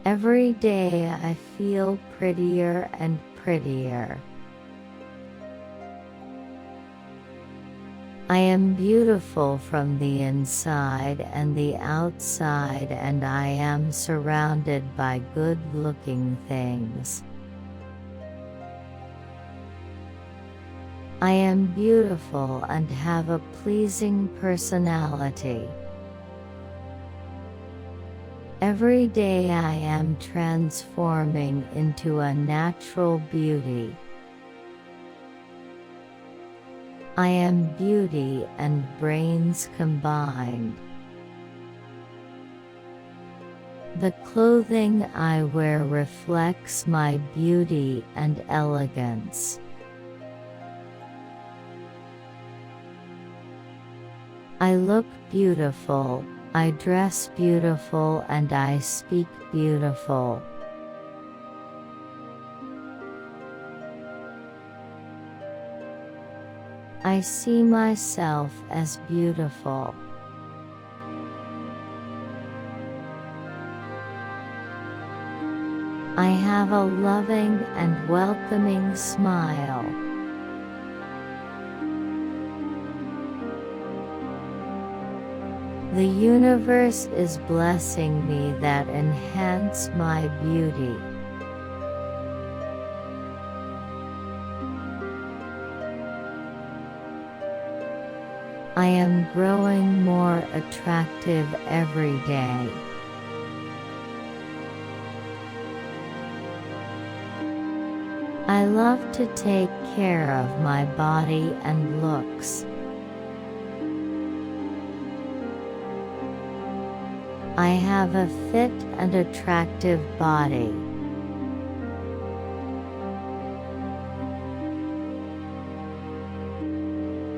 Every day I feel prettier and prettier. I am beautiful from the inside and the outside, and I am surrounded by good-looking things. I am beautiful and have a pleasing personality. Every day I am transforming into a natural beauty. I am beauty and brains combined. The clothing I wear reflects my beauty and elegance. I look beautiful, I dress beautiful, and I speak beautiful. I see myself as beautiful. I have a loving and welcoming smile. The universe is blessing me that enhance my beauty. I am growing more attractive every day. I love to take care of my body and looks. I have a fit and attractive body.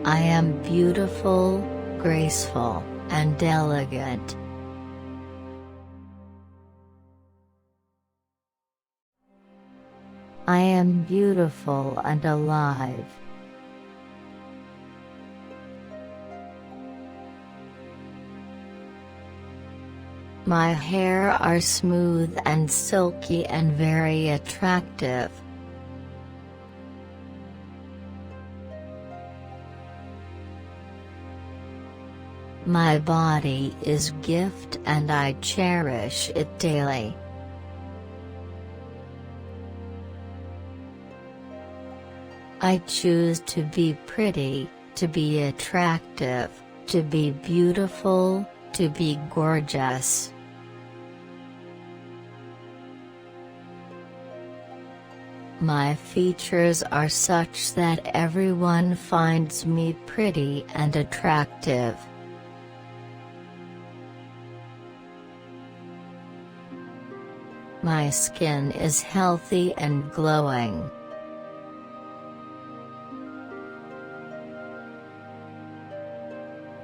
I am beautiful, graceful, and elegant. I am beautiful and alive. My hair are smooth and silky and very attractive. My body is a gift and I cherish it daily. I choose to be pretty, to be attractive, to be beautiful, to be gorgeous. My features are such that everyone finds me pretty and attractive. My skin is healthy and glowing.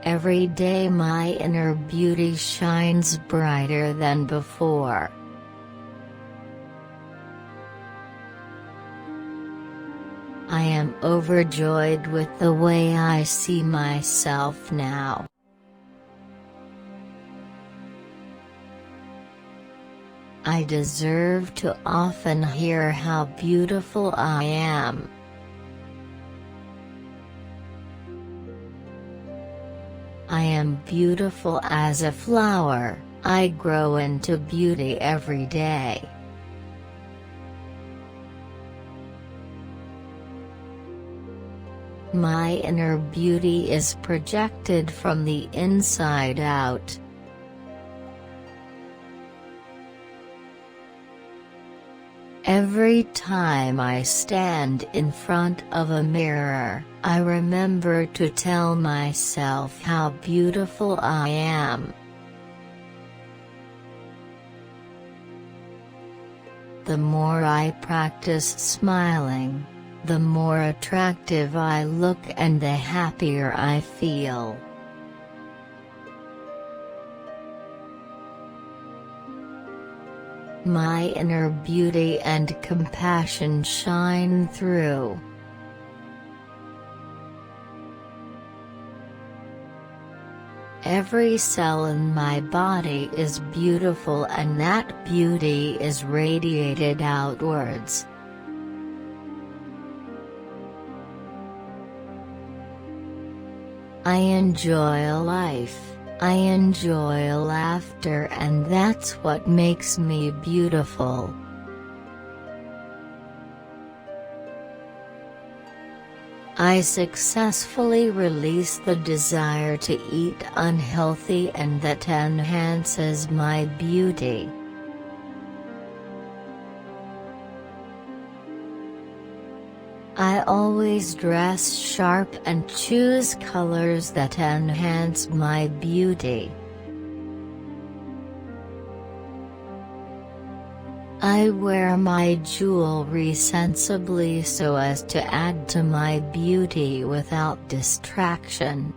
Every day my inner beauty shines brighter than before. I am overjoyed with the way I see myself now. I deserve to often hear how beautiful I am. I am beautiful as a flower, I grow into beauty every day. My inner beauty is projected from the inside out. Every time I stand in front of a mirror, I remember to tell myself how beautiful I am. The more I practice smiling, the more attractive I look and the happier I feel. My inner beauty and compassion shine through. every cell in my body is beautiful and that beauty is radiated outwards. I enjoy life, I enjoy laughter, and that's what makes me beautiful. I successfully release the desire to eat unhealthy and that enhances my beauty. I always dress sharp and choose colors that enhance my beauty. I wear my jewelry sensibly so as to add to my beauty without distraction.